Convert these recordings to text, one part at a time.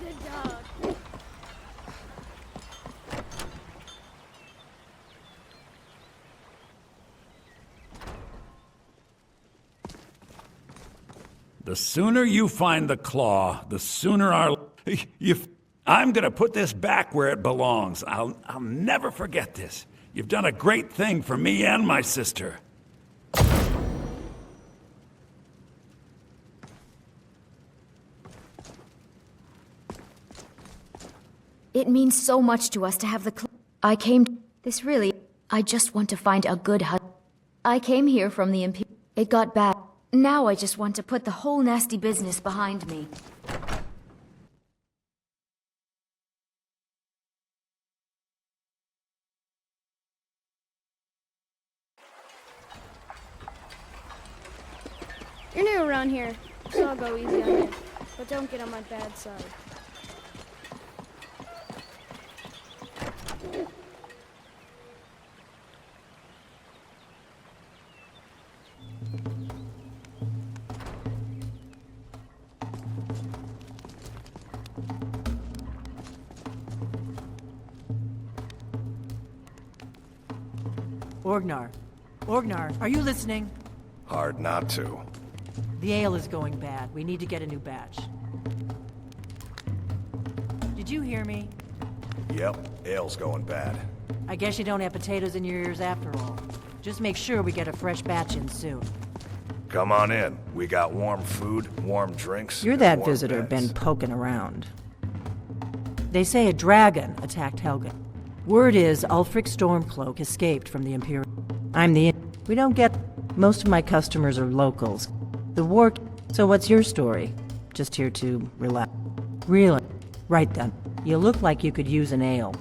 Good dog. The sooner you find the claw, the sooner our... I'm gonna put this back where it belongs. I'll never forget this. You've done a great thing for me and my sister. It means so much to us to have the I just want to find a good husband. I came here from the Imperial. It got bad. Now I just want to put the whole nasty business behind me. You're new around here, so I'll go easy on you. But don't get on my bad side. Orgnar, are you listening? Hard not to. The ale is going bad. We need to get a new batch. Did you hear me? Yep, ale's going bad. I guess you don't have potatoes in your ears after all. Just make sure we get a fresh batch in soon. Come on in. We got warm food, warm drinks. You're and that warm visitor beds. been poking around. They say a dragon attacked Helgen. Word is Ulfric Stormcloak escaped from the Imperial. We don't get... Most of my customers are locals. The war... So what's your story? Just here to relax. Really? Right then. You look like you could use an ale.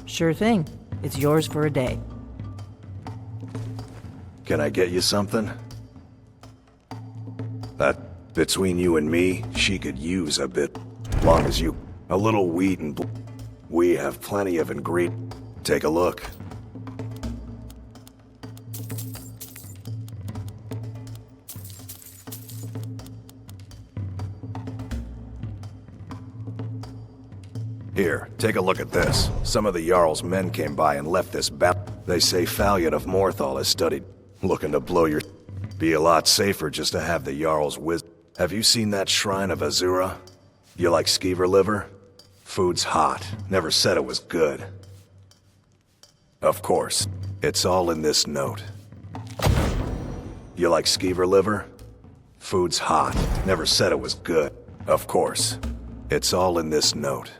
Sure thing. It's yours for a day. Can I get you something? That, between you and me, she could use a bit. Long as you... A little wheat and... We have plenty of ingredients. Take a look. Here, take a look at this. Some of the Jarl's men came by and left this They say Fallion of Morthal has studied, looking to blow your... Be a lot safer just to have the Jarl's wisdom. Have you seen that shrine of Azura? You like skeever liver? Food's hot. Never said it was good. Of course. It's all in this note. You like skeever liver? Food's hot. Never said it was good. Of course. It's all in this note.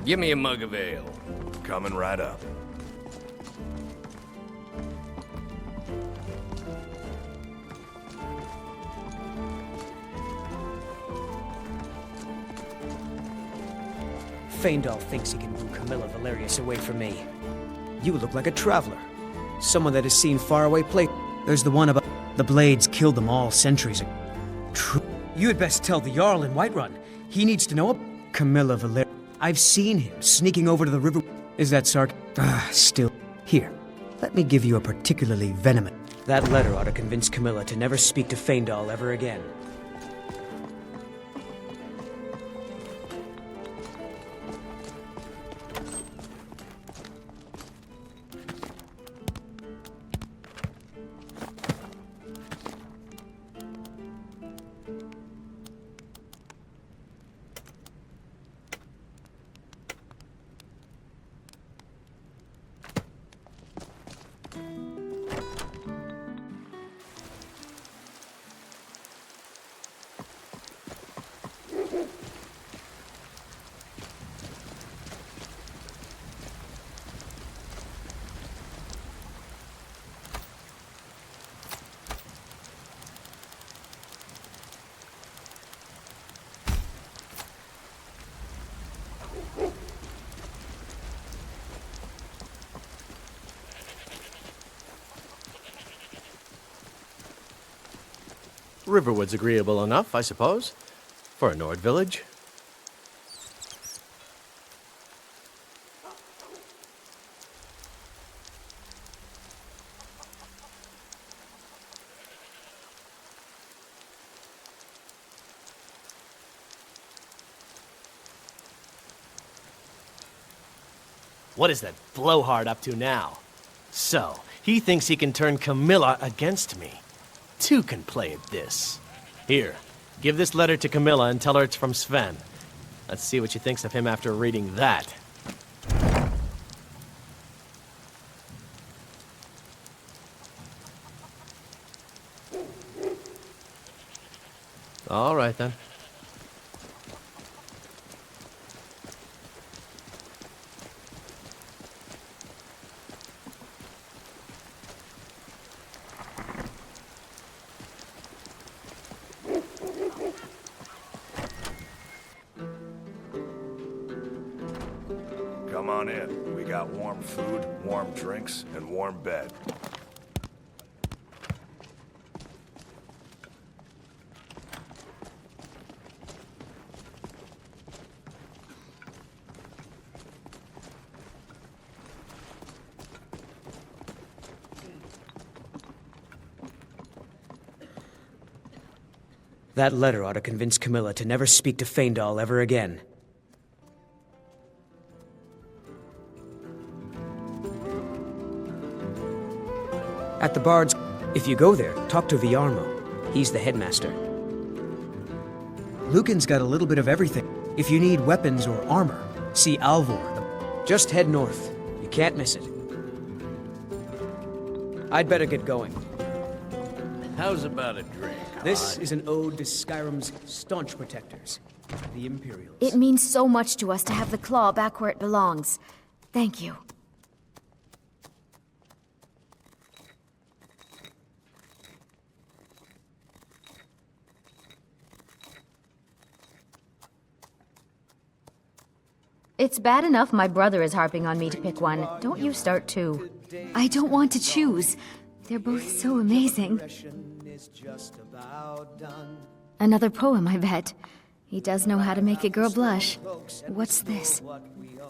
Give me a mug of ale. Coming right up. Faendal thinks he can woo Camilla Valerius away from me. You look like a traveler. Someone that has seen faraway places. There's the one about the Blades killed them all centuries ago. True. You had best tell the Jarl in Whiterun. He needs to know Camilla Valerius. I've seen him sneaking over to the river. Is that Sark? Still. Here, let me give you a particularly venomous. That letter ought to convince Camilla to never speak to Faendal ever again. Riverwood's agreeable enough, I suppose, for a Nord village. What is that blowhard up to now? So, he thinks he can turn Camilla against me. Two can play at this. Here, give this letter to Camilla and tell her it's from Sven. Let's see what she thinks of him after reading that. All right, then. Come on in. We got warm food, warm drinks, and warm bed. That letter ought to convince Camilla to never speak to Faendal ever again. At the Bard's, if you go there, talk to Viarmo. He's the headmaster. Lucan's got a little bit of everything. If you need weapons or armor, see Alvor. Just head north. You can't miss it. I'd better get going. How's about a drink? This is an ode to Skyrim's staunch protectors, the Imperials. It means so much to us to have the claw back where it belongs. Thank you. It's bad enough my brother is harping on me to pick one. Don't you start too. I don't want to choose. They're both so amazing. Another poem, I bet. He does know how to make a girl blush. What's this?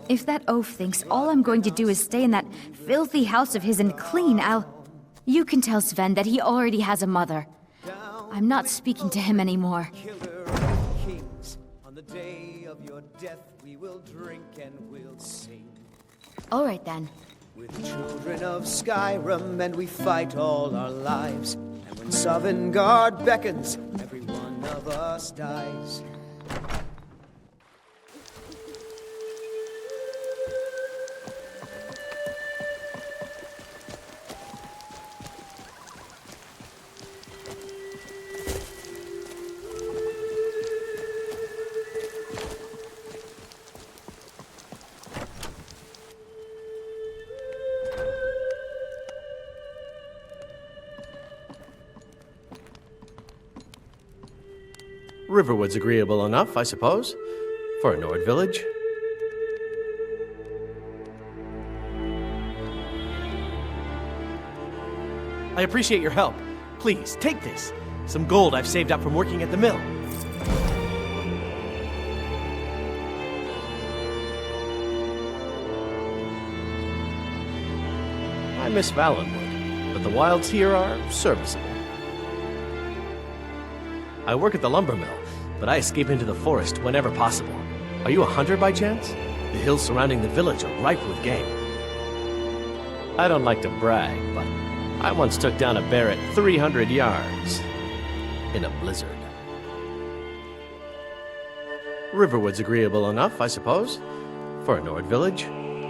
If that oaf thinks all I'm going to do is stay in that filthy house of his and clean, You can tell Sven that he already has a mother. I'm not speaking to him anymore. On the day of your death, we will drink and we'll sing. All right then. We're the children of Skyrim, and we fight all our lives. And when Sovngarde beckons, every one of us dies. Riverwood's agreeable enough, I suppose, for a Nord village. I appreciate your help. Please, take this. Some gold I've saved up from working at the mill. I miss Valenwood, but the wilds here are serviceable. I work at the lumber mill, but I escape into the forest whenever possible. Are you a hunter by chance? The hills surrounding the village are ripe with game. I don't like to brag, but I once took down a bear at 300 yards in a blizzard. Riverwood's agreeable enough, I suppose, for a Nord village.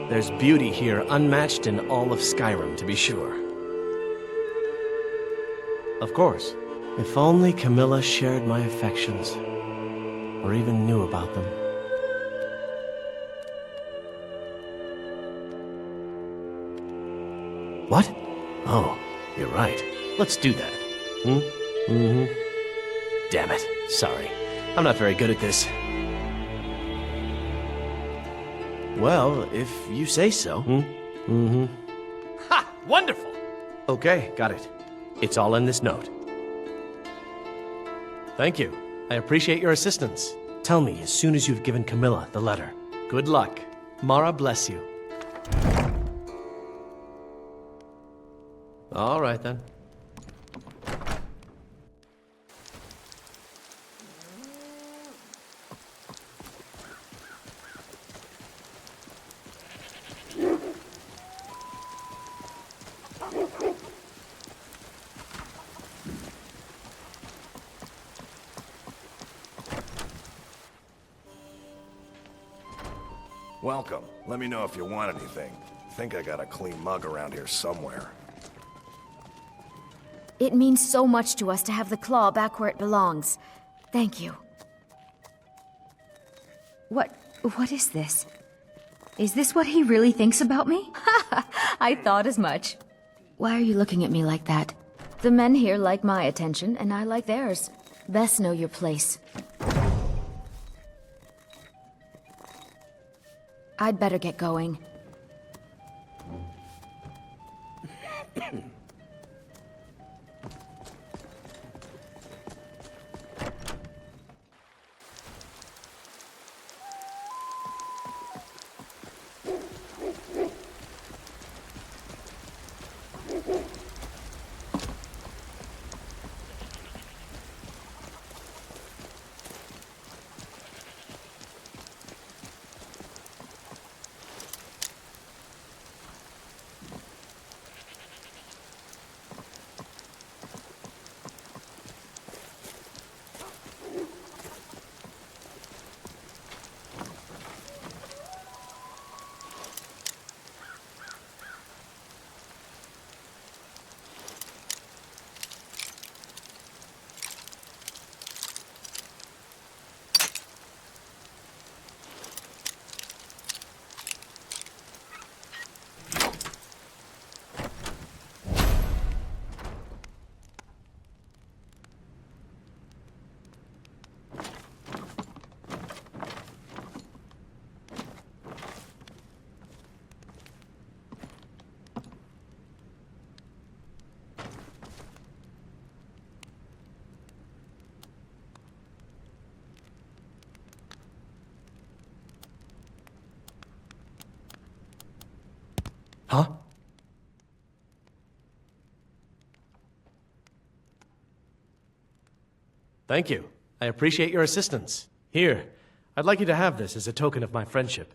There's beauty here unmatched in all of Skyrim, to be sure. Of course, if only Camilla shared my affections, or even knew about them. What? Oh, you're right. Let's do that. Damn it. Sorry. I'm not very good at this. Well, if you say so. Ha! Wonderful! Okay, got it. It's all in this note. Thank you. I appreciate your assistance. Tell me as soon as you've given Camilla the letter. Good luck. Mara bless you. All right, then. Welcome. Let me know if you want anything. Think I got a clean mug around here somewhere. It means so much to us to have the claw back where it belongs. Thank you. What is this? Is this what he really thinks about me? I thought as much. Why are you looking at me like that? The men here like my attention, and I like theirs. Best know your place. I'd better get going. Huh? Thank you. I appreciate your assistance. Here, I'd like you to have this as a token of my friendship.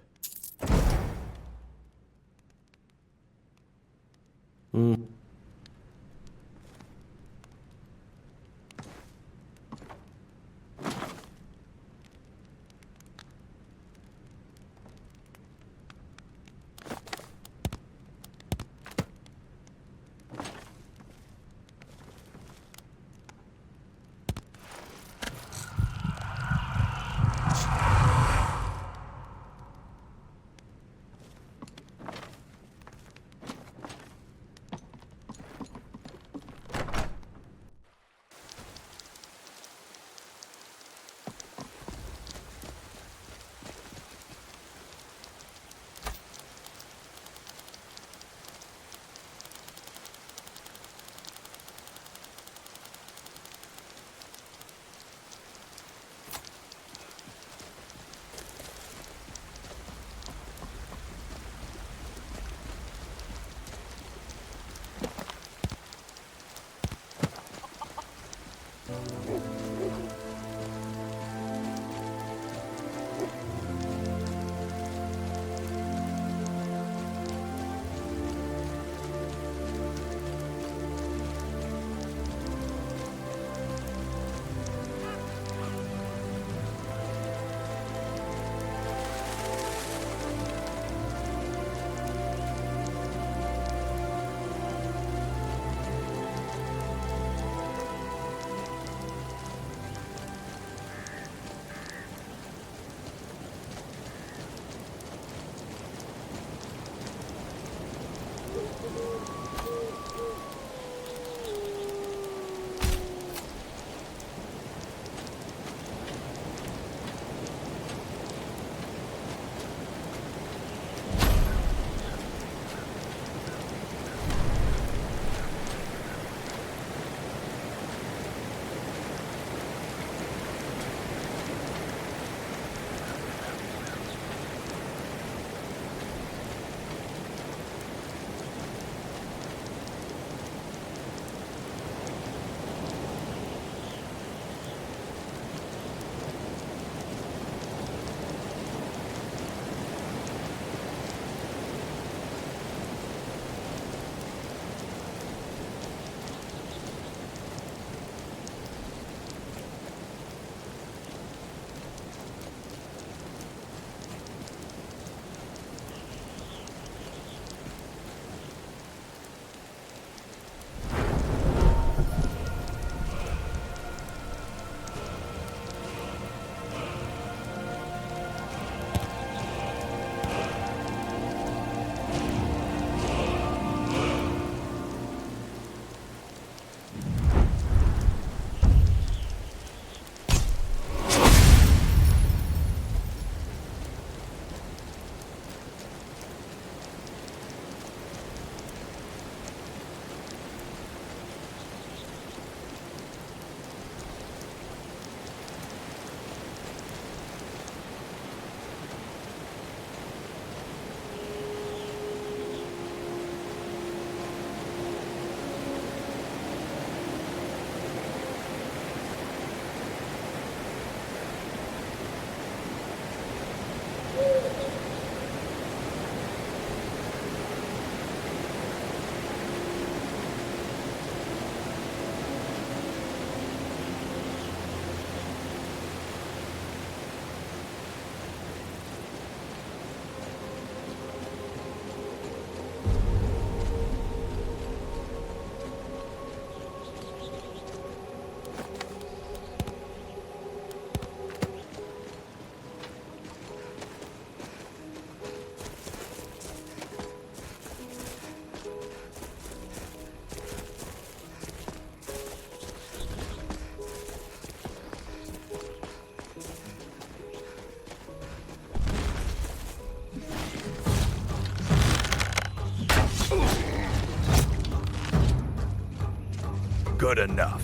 Good enough.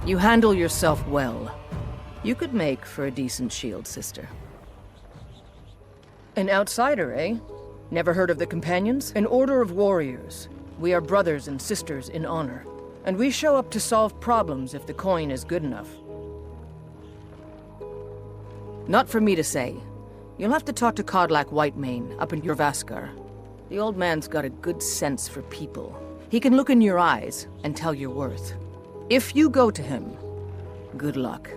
You handle yourself well. You could make for a decent shield, sister. An outsider, eh? Never heard of the Companions? An order of warriors. We are brothers and sisters in honor. And we show up to solve problems if the coin is good enough. Not for me to say. You'll have to talk to Kodlak Whitemane up in Jorvaskar. The old man's got a good sense for people. He can look in your eyes and tell your worth. If you go to him, good luck.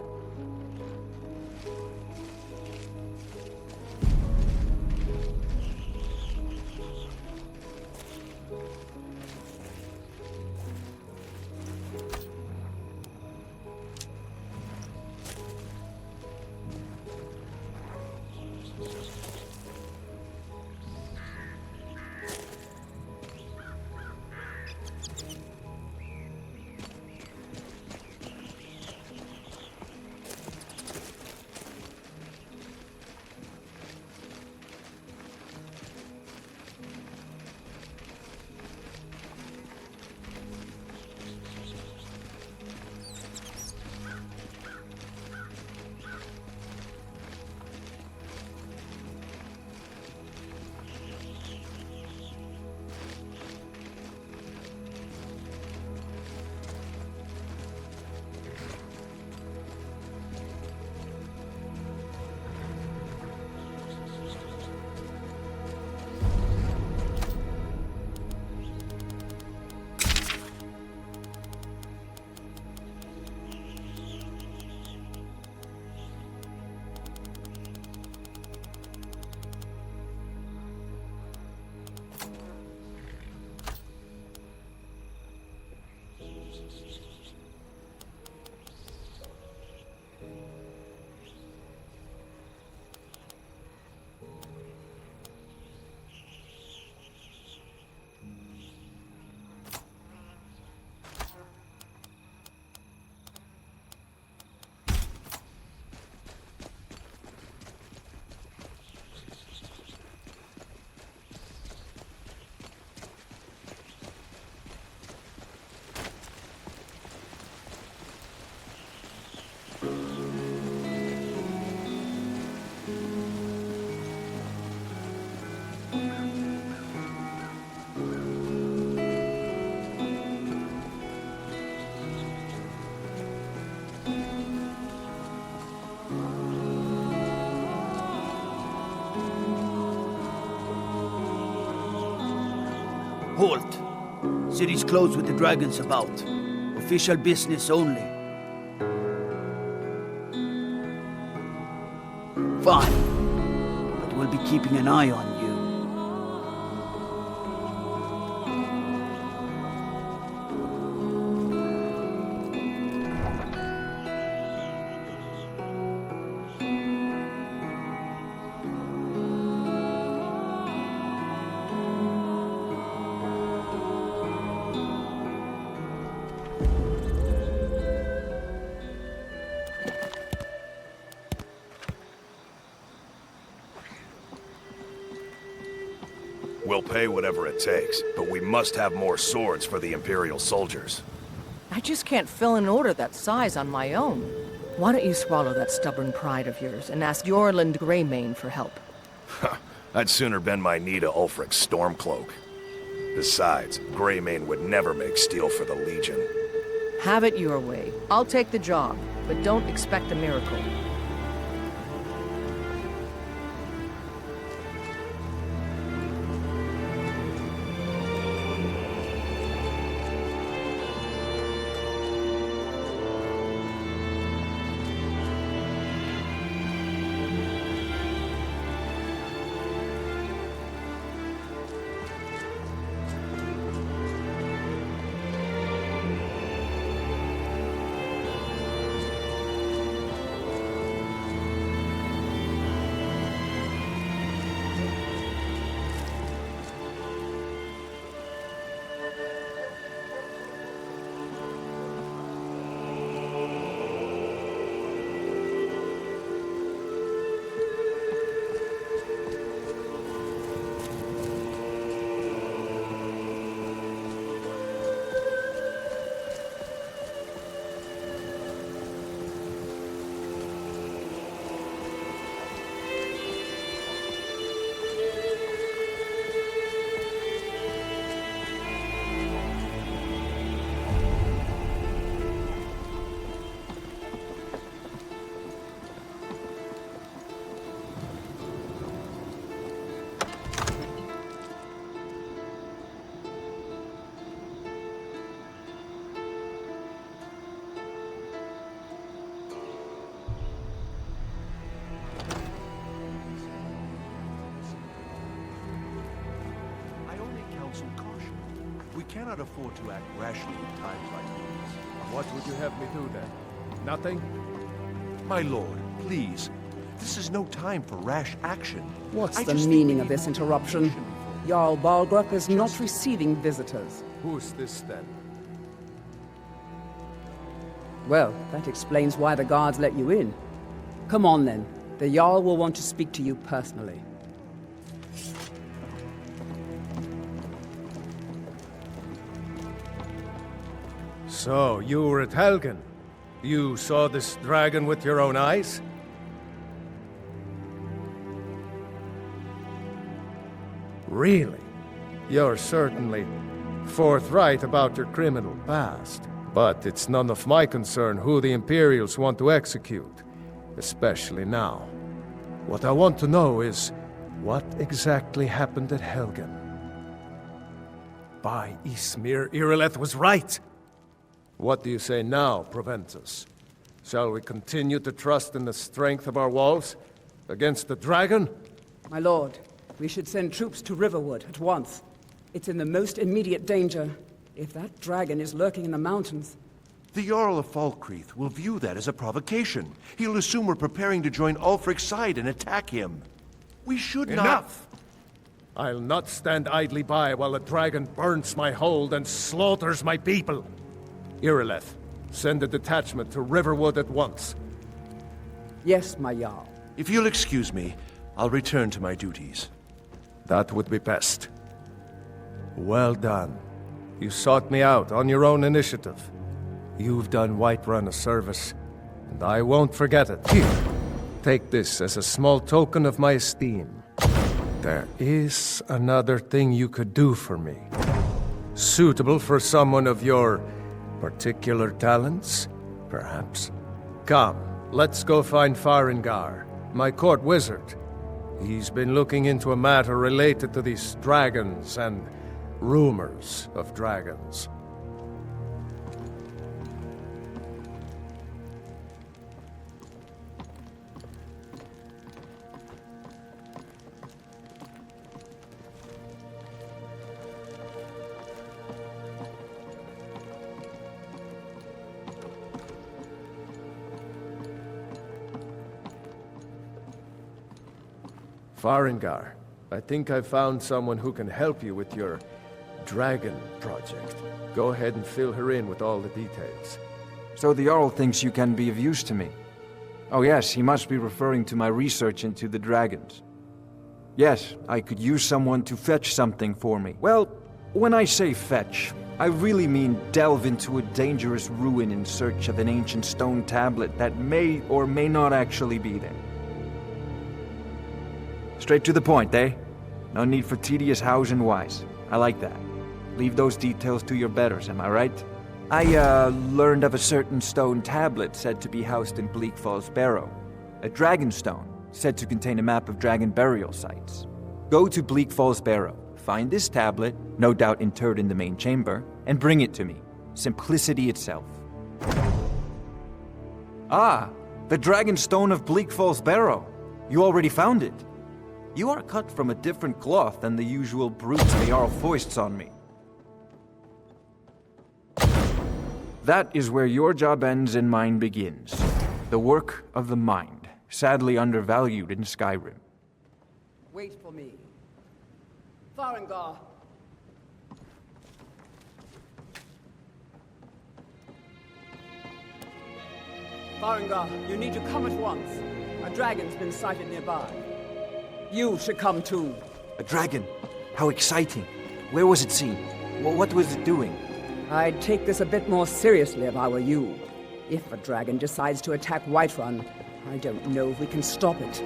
Halt. City's closed with the dragons about. Official business only. Fine. But we'll be keeping an eye on you. We'll pay whatever it takes, but we must have more swords for the Imperial soldiers. I just can't fill an order that size on my own. Why don't you swallow that stubborn pride of yours and ask Yorland Greymane for help? I'd sooner bend my knee to Ulfric's Stormcloak. Besides, Greymane would never make steel for the Legion. Have it your way. I'll take the job, but don't expect a miracle. We cannot afford to act rashly in times like these. What would you have me do then? Nothing? My lord, please. This is no time for rash action. What's the meaning of this interruption? Jarl Balgrup is not receiving visitors. Who's this then? Well, that explains why the guards let you in. Come on then. The Jarl will want to speak to you personally. So, you were at Helgen. You saw this dragon with your own eyes? Really? You're certainly forthright about your criminal past. But it's none of my concern who the Imperials want to execute, especially now. What I want to know is, what exactly happened at Helgen? By Ysmir, Irileth was right! What do you say now, Proventus? Shall we continue to trust in the strength of our walls against the dragon? My lord, we should send troops to Riverwood at once. It's in the most immediate danger. If that dragon is lurking in the mountains... The Jarl of Falkreath will view that as a provocation. He'll assume we're preparing to join Ulfric's side and attack him. We should not... Enough! I'll not stand idly by while the dragon burns my hold and slaughters my people. Irileth, send a detachment to Riverwood at once. Yes, my Jarl. If you'll excuse me, I'll return to my duties. That would be best. Well done. You sought me out on your own initiative. You've done Whiterun a service, and I won't forget it. Here, take this as a small token of my esteem. There is another thing you could do for me. Suitable for someone of your particular talents, perhaps. Come, let's go find Farengar, my court wizard. He's been looking into a matter related to these dragons, and rumors of dragons. Farengar, I think I've found someone who can help you with your dragon project. Go ahead and fill her in with all the details. So the Jarl thinks you can be of use to me. Oh yes, he must be referring to my research into the dragons. Yes, I could use someone to fetch something for me. Well, when I say fetch, I really mean delve into a dangerous ruin in search of an ancient stone tablet that may or may not actually be there. Straight to the point, eh? No need for tedious hows and whys. I like that. Leave those details to your betters, am I right? I, learned of a certain stone tablet said to be housed in Bleak Falls Barrow. A dragon stone, said to contain a map of dragon burial sites. Go to Bleak Falls Barrow, find this tablet, no doubt interred in the main chamber, and bring it to me. Simplicity itself. Ah, the dragon stone of Bleak Falls Barrow. You already found it. You are cut from a different cloth than the usual brutes the Jarl foists on me. That is where your job ends and mine begins. The work of the mind, sadly undervalued in Skyrim. Wait for me. Farengar. Farengar, you need to come at once. A dragon's been sighted nearby. You should come too. A dragon? How exciting. Where was it seen? What was it doing? I'd take this a bit more seriously if I were you. If a dragon decides to attack Whiterun, I don't know if we can stop it.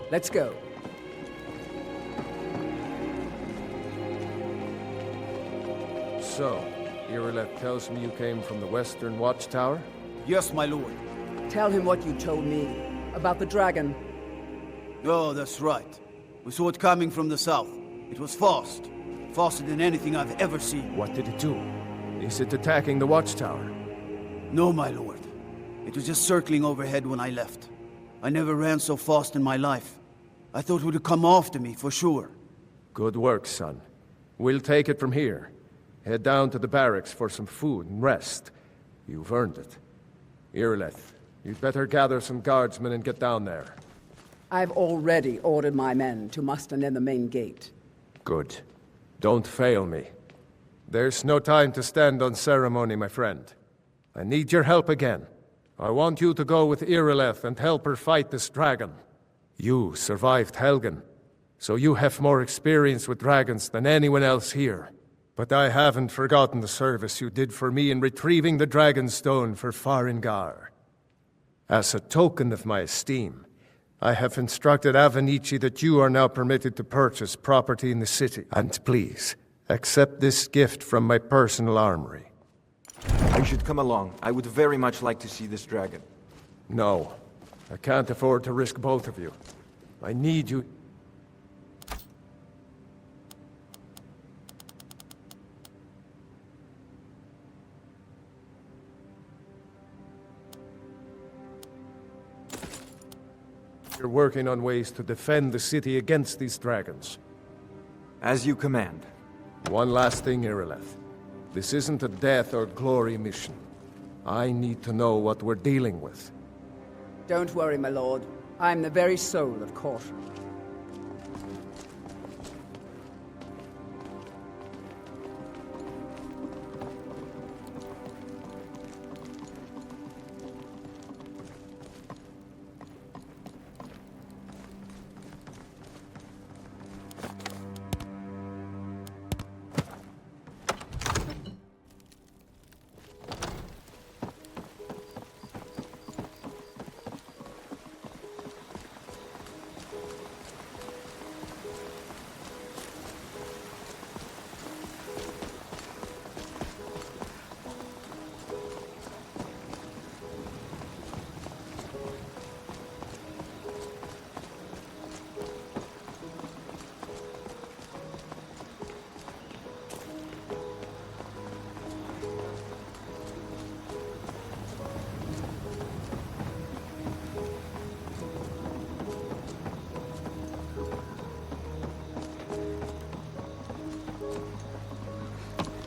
Let's go. So, Irileth tells me you came from the Western Watchtower? Yes, my lord. Tell him what you told me about the dragon. Oh, that's right. We saw it coming from the south. It was fast. Faster than anything I've ever seen. What did it do? Is it attacking the Watchtower? No, my lord. It was just circling overhead when I left. I never ran so fast in my life. I thought it would come after me, for sure. Good work, son. We'll take it from here. Head down to the barracks for some food and rest. You've earned it. Irileth, you'd better gather some guardsmen and get down there. I've already ordered my men to muster near the main gate. Good. Don't fail me. There's no time to stand on ceremony, my friend. I need your help again. I want you to go with Irileth and help her fight this dragon. You survived Helgen, so you have more experience with dragons than anyone else here. But I haven't forgotten the service you did for me in retrieving the dragon stone for Farengar. As a token of my esteem, I have instructed Avenici that you are now permitted to purchase property in the city. And please, accept this gift from my personal armory. I should come along. I would very much like to see this dragon. No, I can't afford to risk both of you. I need you. You're working on ways to defend the city against these dragons. As you command. One last thing, Irileth. This isn't a death or glory mission. I need to know what we're dealing with. Don't worry, my lord. I'm the very soul of caution.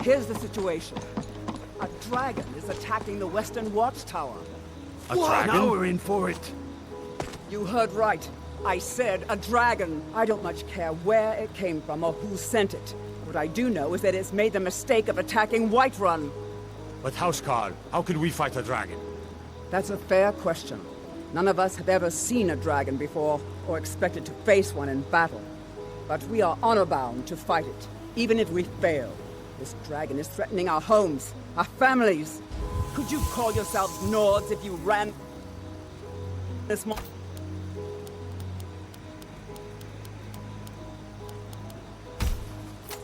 Here's the situation. A dragon is attacking the Western Watchtower. A dragon? Now we're in for it. You heard right. I said a dragon. I don't much care where it came from or who sent it. What I do know is that it's made the mistake of attacking Whiterun. But Housecarl, how can we fight a dragon? That's a fair question. None of us have ever seen a dragon before, or expected to face one in battle. But we are honor-bound to fight it, even if we fail. This dragon is threatening our homes, our families. Could you call yourselves Nords if you ran this mo-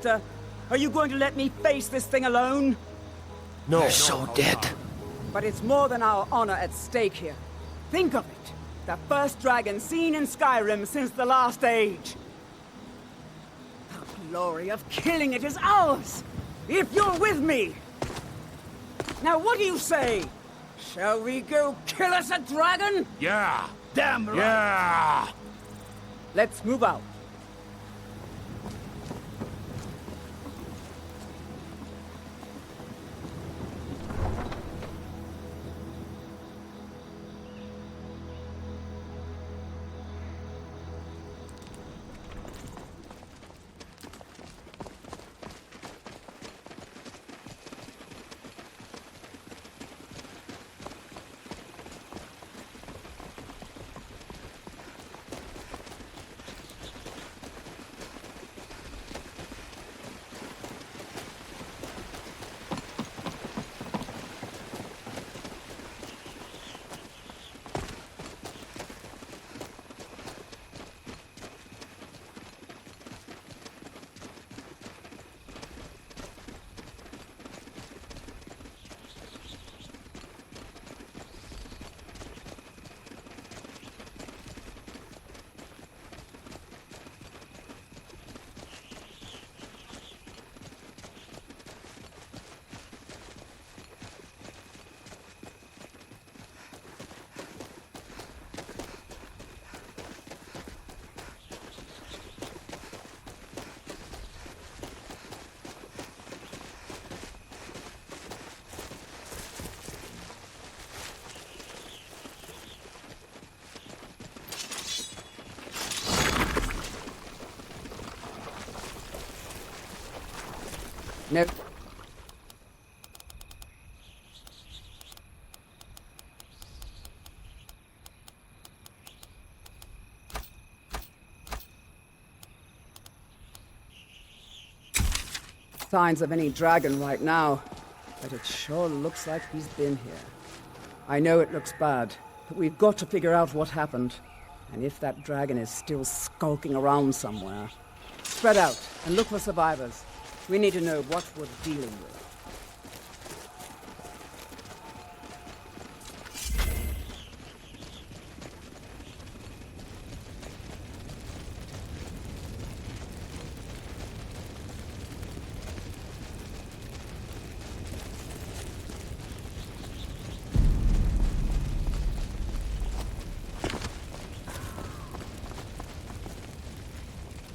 Are you going to let me face this thing alone? No. We're so dead. But it's more than our honor at stake here. Think of it. The first dragon seen in Skyrim since the Last Age. The glory of killing it is ours, if you're with me. Now what do you say? Shall we go kill us a dragon? Yeah. Damn right. Yeah. Let's move out. No. Signs of any dragon right now, but it sure looks like he's been here. I know it looks bad, but we've got to figure out what happened. And if that dragon is still skulking around somewhere. Spread out and look for survivors. We need to know what we're dealing with.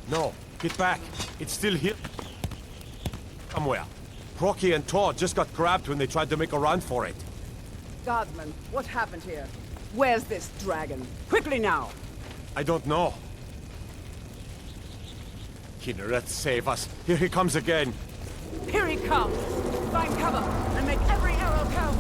No, get back. It's still here. Somewhere. Procky and Todd just got grabbed when they tried to make a run for it. Guardsman, what happened here? Where's this dragon? Quickly now! I don't know. Kinneret, save us. Here he comes again. Here he comes! Find cover and make every arrow count!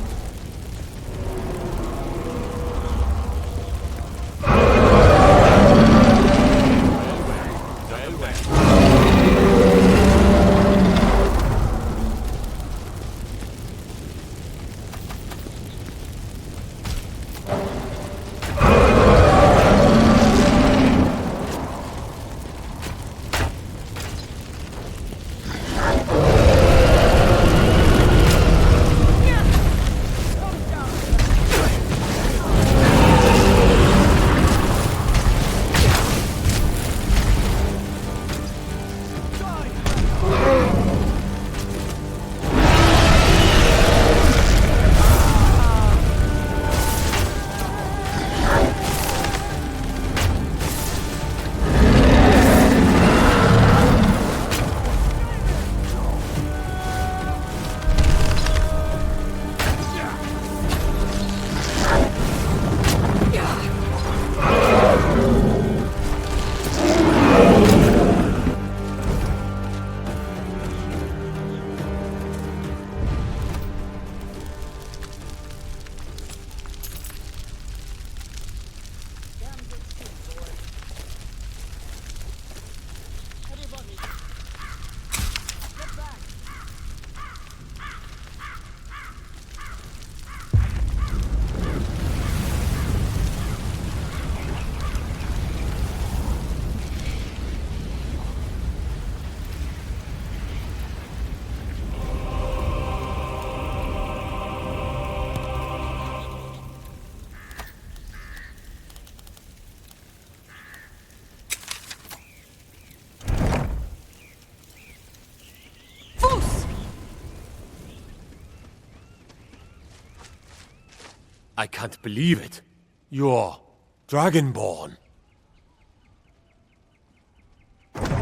I can't believe it. You're Dragonborn.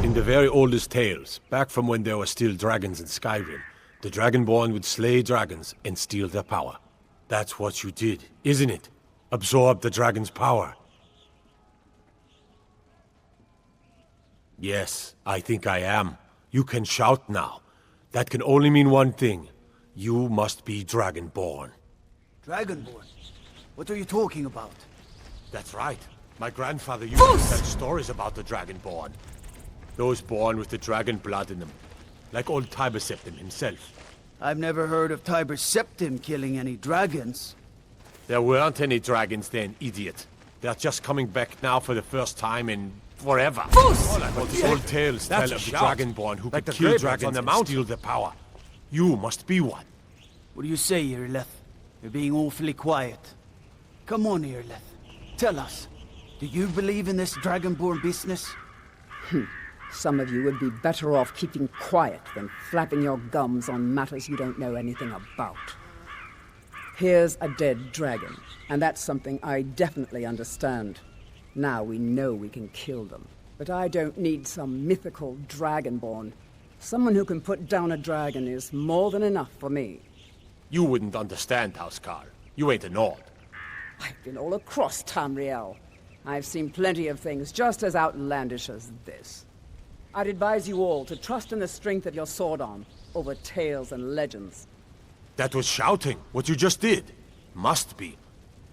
In the very oldest tales, back from when there were still dragons in Skyrim, the Dragonborn would slay dragons and steal their power. That's what you did, isn't it? Absorb the dragon's power. Yes, I think I am. You can shout now. That can only mean one thing. You must be Dragonborn. Dragonborn? What are you talking about? That's right. My grandfather used to tell stories about the Dragonborn. Those born with the dragon blood in them. Like old Tiber Septim himself. I've never heard of Tiber Septim killing any dragons. There weren't any dragons then, idiot. They're just coming back now for the first time in forever. But the old tales tell of the Dragonborn who could kill dragons and steal their power. You must be one. What do you say, Irleth? You're being awfully quiet. Come on, Irleth. Tell us. Do you believe in this Dragonborn business? Some of you would be better off keeping quiet than flapping your gums on matters you don't know anything about. Here's a dead dragon, and that's something I definitely understand. Now we know we can kill them. But I don't need some mythical Dragonborn. Someone who can put down a dragon is more than enough for me. You wouldn't understand, Housecarl. You ain't a Nord. I've been all across Tamriel. I've seen plenty of things just as outlandish as this. I'd advise you all to trust in the strength of your sword arm over tales and legends. That was shouting, what you just did. Must be.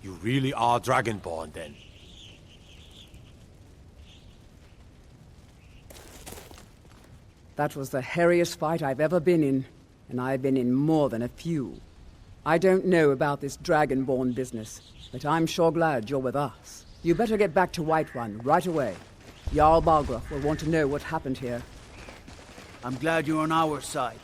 You really are Dragonborn, then. That was the hairiest fight I've ever been in, and I've been in more than a few. I don't know about this Dragonborn business, but I'm sure glad you're with us. You better get back to Whiterun right away. Jarl Balgruuf will want to know what happened here. I'm glad you're on our side.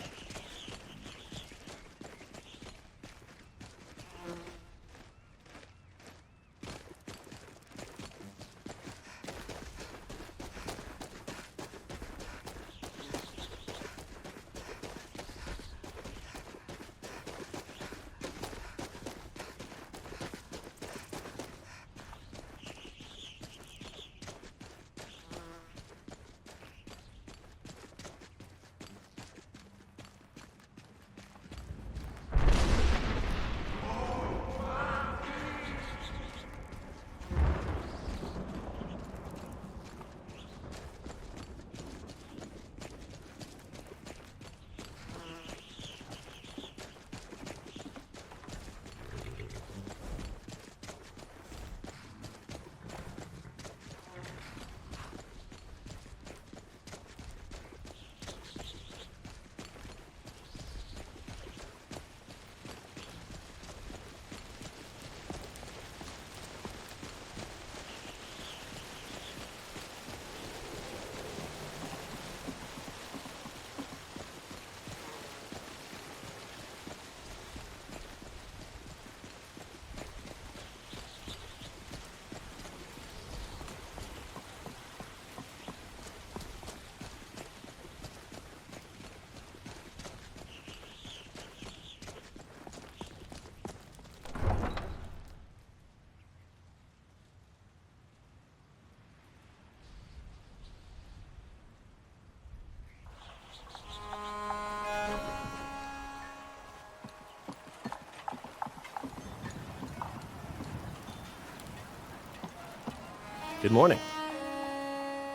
Good morning.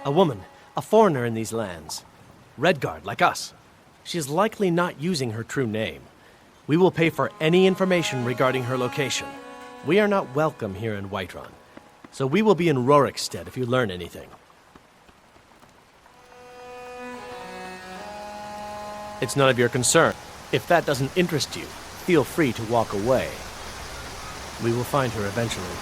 A woman, a foreigner in these lands. Redguard, like us. She is likely not using her true name. We will pay for any information regarding her location. We are not welcome here in Whiterun, so we will be in Rorikstead if you learn anything. It's none of your concern. If that doesn't interest you, feel free to walk away. We will find her eventually.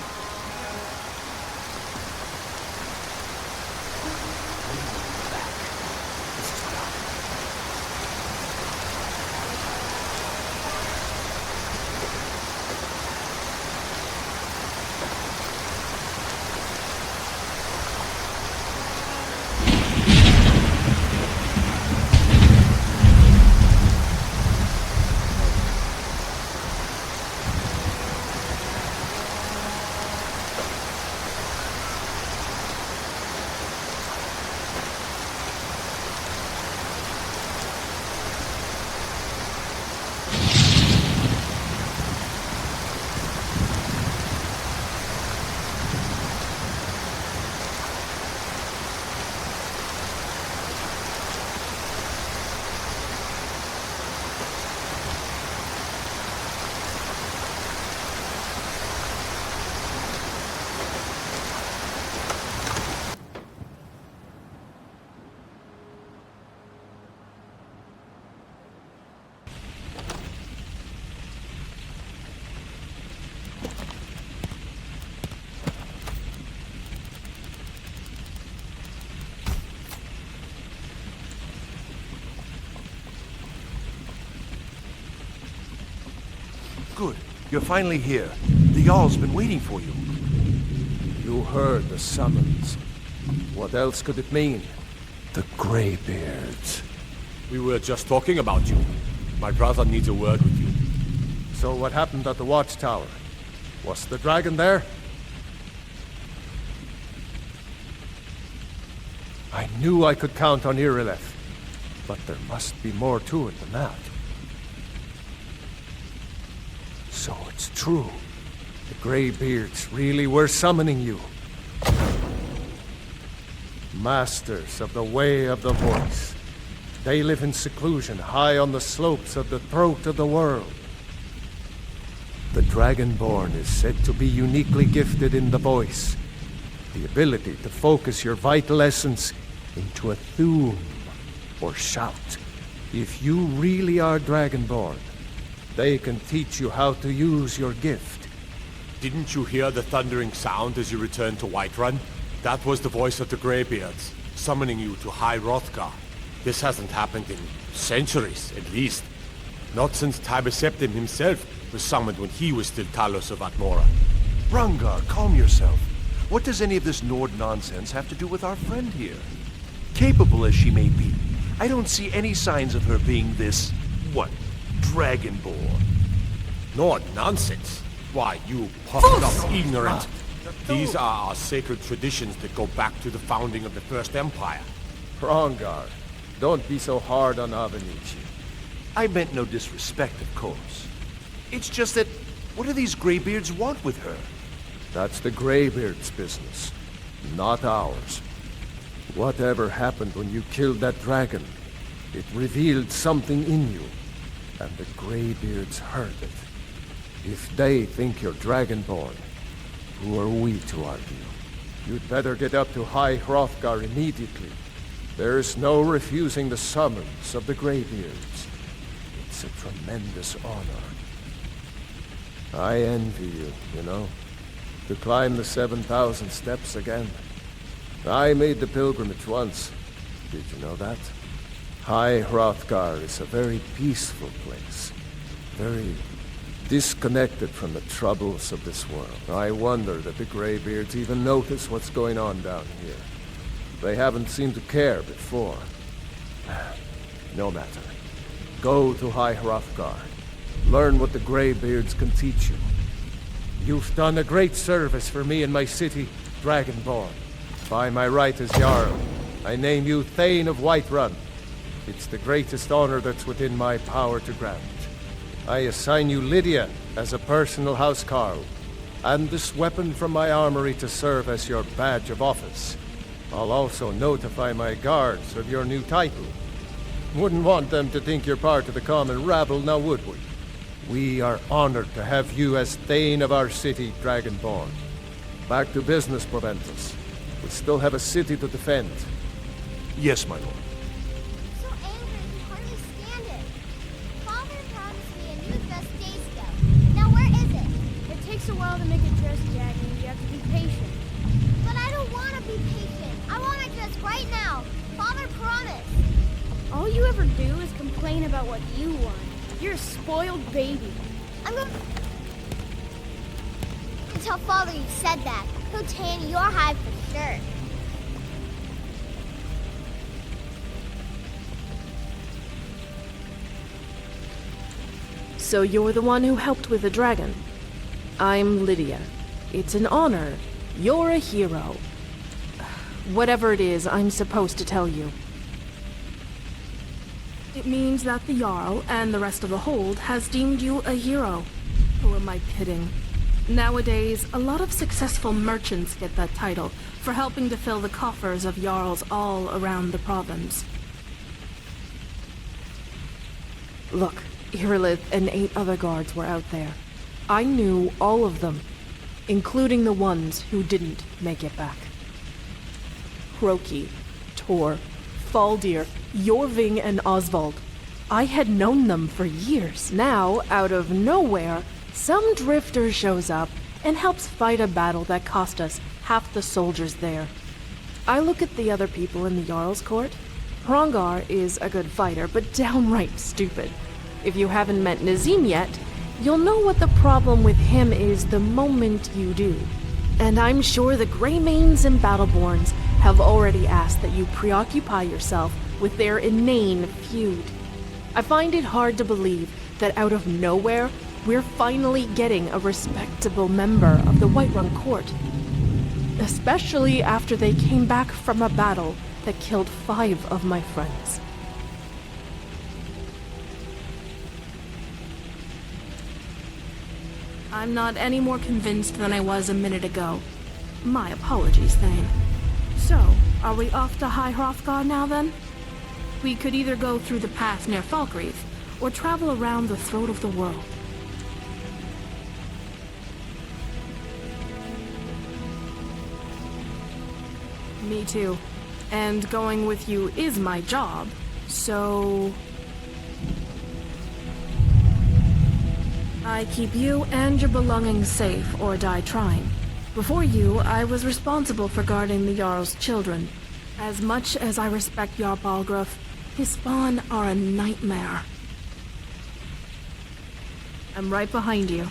Good. You're finally here. The Jarl's been waiting for you. You heard the summons. What else could it mean? The Greybeards. We were just talking about you. My brother needs a word with you. So what happened at the watchtower? Was the dragon there? I knew I could count on Irileth, but there must be more to it than that. So it's true. The Greybeards really were summoning you. Masters of the Way of the Voice. They live in seclusion high on the slopes of the throat of the world. The Dragonborn is said to be uniquely gifted in the voice. The ability to focus your vital essence into a thum, or shout. If you really are Dragonborn, they can teach you how to use your gift. Didn't you hear the thundering sound as you returned to Whiterun? That was the voice of the Greybeards, summoning you to High Hrothgar. This hasn't happened in centuries, at least. Not since Tiber Septim himself was summoned when he was still Talos of Atmora. Hrongar, calm yourself. What does any of this Nord nonsense have to do with our friend here? Capable as she may be, I don't see any signs of her being this, what, Dragonborn. Nord nonsense? Why, you puffed up ignorant. These are our sacred traditions that go back to the founding of the First Empire. Hrongar, don't be so hard on Avenici. I meant no disrespect, of course. It's just that, what do these Greybeards want with her? That's the Greybeards' business, not ours. Whatever happened when you killed that dragon, it revealed something in you, and the Greybeards heard it. If they think you're Dragonborn, who are we to argue? You'd better get up to High Hrothgar immediately. There's no refusing the summons of the Greybeards. It's a tremendous honor. I envy you, you know, to climb the 7,000 steps again. I made the pilgrimage once. Did you know that? High Hrothgar is a very peaceful place. Very disconnected from the troubles of this world. I wonder that the Greybeards even notice what's going on down here. They haven't seemed to care before. No matter. Go to High Hrothgar. Learn what the Greybeards can teach you. You've done a great service for me and my city, Dragonborn. By my right as Jarl, I name you Thane of Whiterun. It's the greatest honor that's within my power to grant. I assign you Lydia as a personal housecarl, and this weapon from my armory to serve as your badge of office. I'll also notify my guards of your new title. Wouldn't want them to think you're part of the common rabble, now would we? We are honored to have you as Thane of our city, Dragonborn. Back to business, Proventus. We still have a city to defend. Yes, my lord. So angry, I can hardly stand it. Father promised me a new Vestasia. Now where is it? It takes a while to make a dress, Jackie. You have to be patient. But I don't want to be patient. I want a dress right now. Father promised. All you ever do is complain about what you want. You're a spoiled baby. I'm going to tell Father you said that. He'll tan your hide for sure. So you're the one who helped with the dragon? I'm Lydia. It's an honor. You're a hero. Whatever it is, I'm supposed to tell you. It means that the Jarl and the rest of the Hold has deemed you a hero. Who am I kidding? Nowadays, a lot of successful merchants get that title for helping to fill the coffers of Jarls all around the province. Look, Irilith and 8 other guards were out there. I knew all of them, including the ones who didn't make it back. Hroki, Tor, Faldir, Jorving, and Oswald. I had known them for years. Now, out of nowhere, some drifter shows up and helps fight a battle that cost us half the soldiers there. I look at the other people in the Jarl's court. Hrongar is a good fighter, but downright stupid. If you haven't met Nazim yet, You'll know what the problem with him is the moment you do. And I'm sure the Greymanes and Battleborns have already asked that you preoccupy yourself with their inane feud. I find it hard to believe that out of nowhere, we're finally getting a respectable member of the Whiterun court. Especially after they came back from a battle that killed 5 of my friends. I'm not any more convinced than I was a minute ago. My apologies, Thane. So, are we off to High Hrothgar now then? We could either go through the path near Falkreath, or travel around the throat of the world. Me too. And going with you is my job, so... I keep you and your belongings safe, or die trying. Before you, I was responsible for guarding the Jarl's children. As much as I respect Jarl Balgruuf, his spawn are a nightmare. I'm right behind you.